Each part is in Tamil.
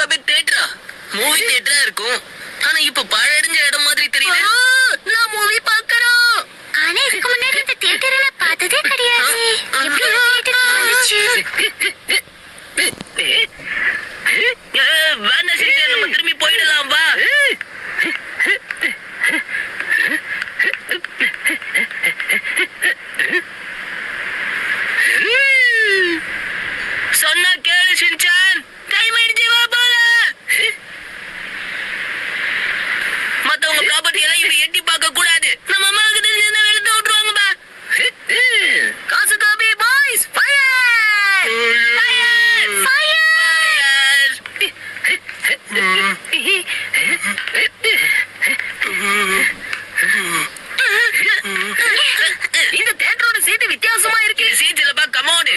காசுக்காக தியேட்டரா? மூவி தியேட்டரா இருக்கும். ஆனா இப்ப பாழடைஞ்ச இடம் மாதிரி தெரியல. நான் மூவி பார்க்கறோம். ஆனா இதுக்கு முன்னாடி இந்த தியேட்டர்ல பார்த்ததே கிடையாது. எப்படி தியேட்டர் வந்துச்சு? வேணா சரி, நம்ம திரும்பி போயிடலாம் வா. சொன்னா கேளு ஷின்சான், டைம் ஆயிடுச்சு வா போலாம். மத்தவங்க ப்ராப்பர்ட்டி எல்லாம் இப்ப எட்டி பார்க்க கூடாது. நம்ம அம்மாவுக்கு தெரிஞ்சு வெளுத்து விட்டுருவாங்க பா. காசு coffee boys, fire fire fire. இந்த தியேட்டரோட சீட்டு வித்தியாசமா இருக்கு. சீட் இல்லப்பா, கமோடு.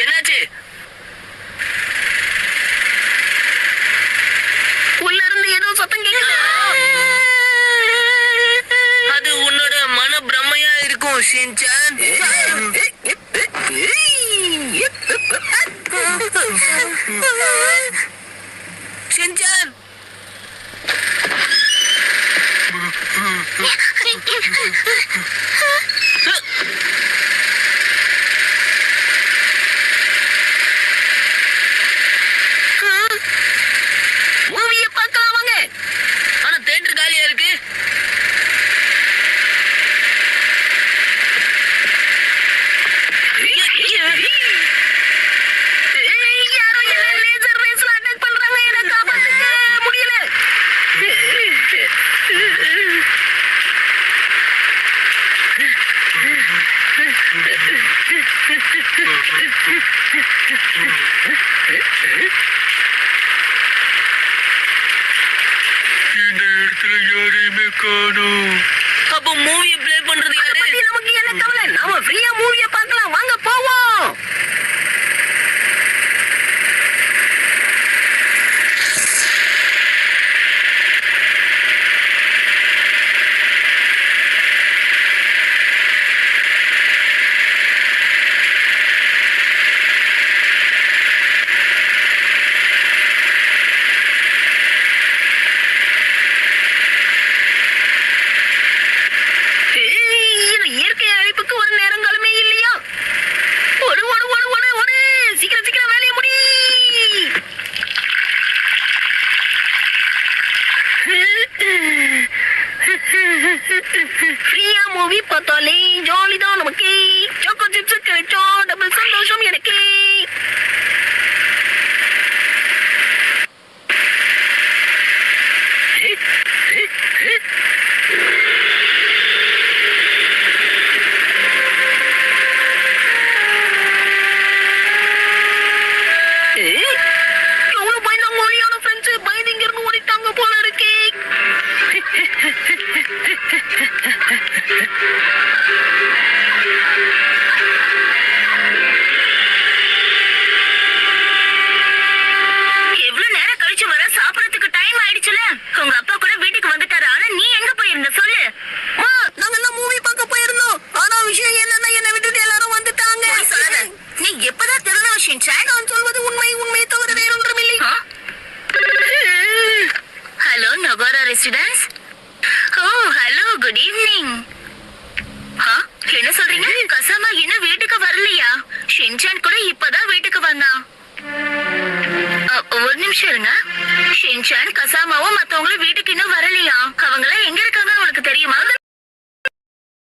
என்னாச்சு? உள்ள இருந்து ஏதோ சத்தம் கேக்குது. அது உன்னோட மன பிரம்மையா இருக்கும் ஷின்சான். ஷின்சான், மூவியை பார்க்கலாம் வாங்க. ஆனா தியேட்டர் காலியா இருக்கு. யாரோ என்ன லேசர் ரேஸ்ல அட்டாக் பண்றாங்க. என்ன காப்பாத்த முடியல. இந்த இடத்துல யாரையுமே காணோம். அப்போ மூவியை ப்ளே பண்றது யாரு? நமக்கு என்ன கவலை? நாம ஃப்ரீயா மூவியை பார்க்கலாம் வாங்க போவோம். இது இயற்கை அழிப்புக்கு ஒரு நேரங்காலமே இல்லையா? ஓடு ஓடு ஓடு ஓடு ஓடு, சீக்கிரம் சீக்கிரம் வேலையை முடி. ஃப்ரீயா மூவி பார்த்தாலே ஜாலி தான் நமக்கு. சாக்கோ சிப்ஸ் கிடைச்சா டபுள் சந்தோஷம் எனக்கு. எவ்வளவு பயந்தாங்க ஒளியான ஃப்ரெண்ட்ஸ். பயந்து இங்க இருந்து ஓடிட்டாங்க போல இருக்கு. எவ்வளவு நேரம் கழிச்சு வர? சாப்பிடறதுக்கு டைம் ஆயிடுச்சுல. உங்க அப்பா கூட வீட்டுக்கு வந்துட்டாரு. ஆனா நீ எங்க போயிருந்த சொல்லு. நாங்க எல்லாம் மூவி பார்க்க போயிருந்தோம். ஆனா விஷயம் என்னன்னா என்னை விட்டுட்டு எல்லாரும் வந்துட்டாங்க. நீ எப்பதான் தெரிஞ்ச விஷயம்? நான் சொல்வது உண்மை. உண்மையை தவிர வேறொன்றும் இல்லை. ஹலோ நகோரா residence. Oh hello, good evening. என்ன சொல்றீங்க? கசாமா இன்னும் வீட்டுக்கு வரலையா? ஷின்சான் கூட இப்பதான் வீட்டுக்கு வந்தான். ஒரு நிமிஷம் இருங்க. ஷின்சான் கசாமாவும் மத்தவங்களும் வீட்டுக்கு இன்னும் வரலையா?